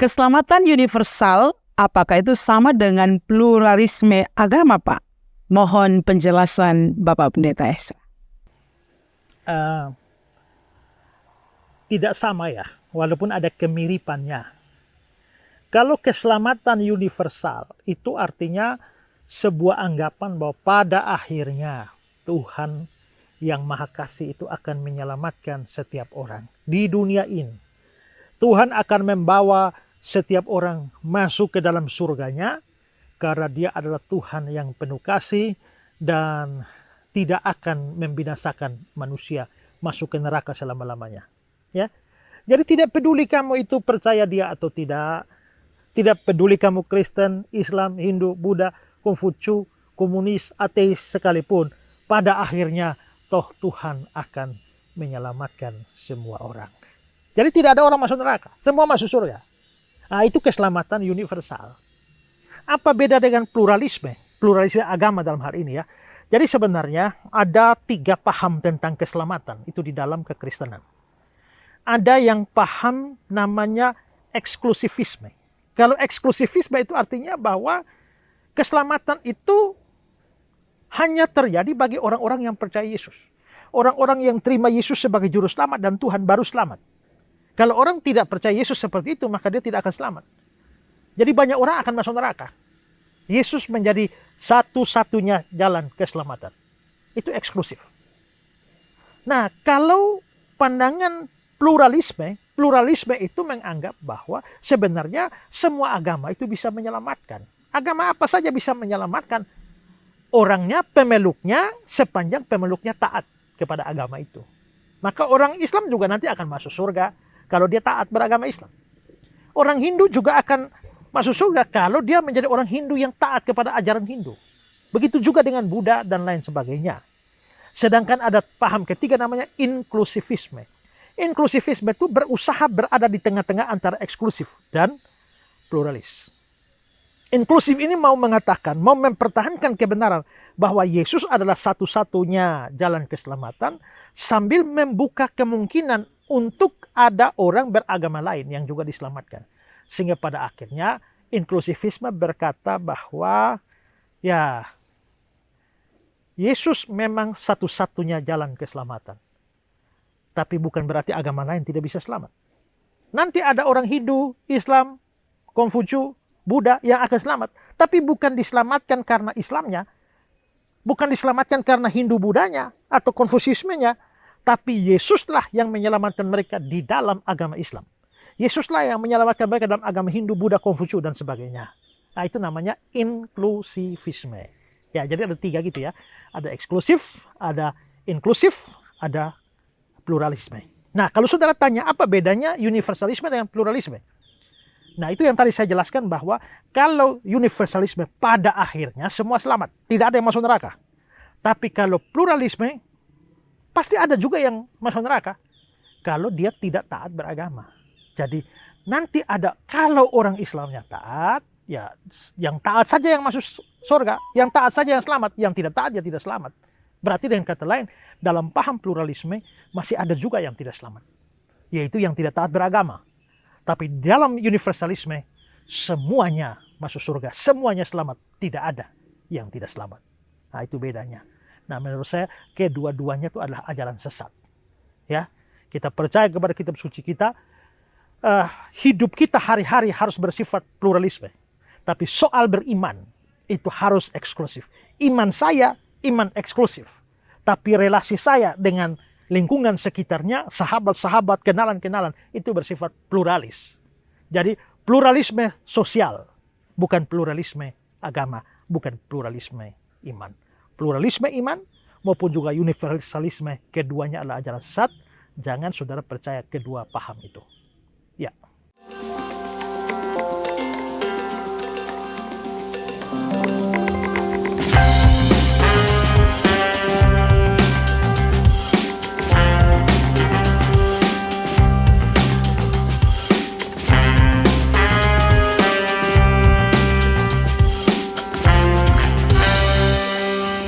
Keselamatan universal, apakah itu sama dengan pluralisme agama, Pak? Mohon penjelasan Bapak Pendeta Esra. Tidak sama ya, walaupun ada kemiripannya. Kalau keselamatan universal itu artinya sebuah anggapan bahwa pada akhirnya Tuhan yang Maha Kasih itu akan menyelamatkan setiap orang di dunia ini. Tuhan akan membawa setiap orang masuk ke dalam surganya karena Dia adalah Tuhan yang penuh kasih dan tidak akan membinasakan manusia masuk ke neraka selama-lamanya. Ya. Jadi tidak peduli kamu itu percaya Dia atau tidak. Tidak peduli kamu Kristen, Islam, Hindu, Buddha, Konghucu, komunis, ateis sekalipun. Pada akhirnya toh Tuhan akan menyelamatkan semua orang. Jadi tidak ada orang masuk neraka. Semua masuk surga. Nah, itu keselamatan universal. Apa beda dengan pluralisme? Pluralisme agama dalam hal ini ya. Jadi sebenarnya ada 3 paham tentang keselamatan. Itu di dalam kekristenan. Ada yang paham namanya eksklusivisme. Kalau eksklusivisme itu artinya bahwa keselamatan itu hanya terjadi bagi orang-orang yang percaya Yesus. Orang-orang yang terima Yesus sebagai juru selamat dan Tuhan baru selamat. Kalau orang tidak percaya Yesus seperti itu, maka dia tidak akan selamat. Jadi banyak orang akan masuk neraka. Yesus menjadi satu-satunya jalan keselamatan. Itu eksklusif. Nah, kalau pandangan pluralisme itu menganggap bahwa sebenarnya semua agama itu bisa menyelamatkan. Agama apa saja bisa menyelamatkan orangnya, pemeluknya, sepanjang pemeluknya taat kepada agama itu. Maka orang Islam juga nanti akan masuk surga kalau dia taat beragama Islam. Orang Hindu juga akan masuk surga kalau dia menjadi orang Hindu yang taat kepada ajaran Hindu. Begitu juga dengan Buddha dan lain sebagainya. Sedangkan ada paham ketiga namanya inklusivisme. Inklusivisme itu berusaha berada di tengah-tengah antara eksklusif dan pluralis. Inklusif ini mau mengatakan, mau mempertahankan kebenaran bahwa Yesus adalah satu-satunya jalan keselamatan sambil membuka kemungkinan untuk ada orang beragama lain yang juga diselamatkan. Sehingga pada akhirnya inklusivisme berkata bahwa ya Yesus memang satu-satunya jalan keselamatan. Tapi bukan berarti agama lain tidak bisa selamat. Nanti ada orang Hindu, Islam, Konghucu, Buddha yang akan selamat. Tapi bukan diselamatkan karena Islamnya. Bukan diselamatkan karena Hindu Buddhanya atau Konfusiusmenya. Tapi Yesuslah yang menyelamatkan mereka di dalam agama Islam. Yesuslah yang menyelamatkan mereka dalam agama Hindu, Buddha, Konghucu, dan sebagainya. Nah, itu namanya inklusivisme. Ya, jadi ada 3 gitu ya. Ada eksklusif, ada inklusif, ada pluralisme. Nah, kalau saudara tanya apa bedanya universalisme dengan pluralisme? Nah, itu yang tadi saya jelaskan bahwa kalau universalisme pada akhirnya semua selamat. Tidak ada yang masuk neraka. Tapi kalau pluralisme, pasti ada juga yang masuk neraka. Kalau dia tidak taat beragama. Jadi nanti ada, kalau orang Islamnya taat, ya yang taat saja yang masuk surga. Yang taat saja yang selamat. Yang tidak taat ya tidak selamat. Berarti dengan kata lain, dalam paham pluralisme masih ada juga yang tidak selamat. Yaitu yang tidak taat beragama. Tapi dalam universalisme, semuanya masuk surga. Semuanya selamat. Tidak ada yang tidak selamat. Nah, itu bedanya. Nah, menurut saya, kedua-duanya itu adalah ajaran sesat. Ya, kita percaya kepada kitab suci kita. Hidup kita hari-hari harus bersifat pluralisme. Tapi soal beriman, itu harus eksklusif. Iman saya, iman eksklusif. Tapi relasi saya dengan lingkungan sekitarnya, sahabat-sahabat, kenalan-kenalan, itu bersifat pluralis. Jadi pluralisme sosial, bukan pluralisme agama, bukan pluralisme iman. Pluralisme iman maupun juga universalisme, keduanya adalah ajaran sesat. Jangan saudara percaya kedua paham itu. Ya.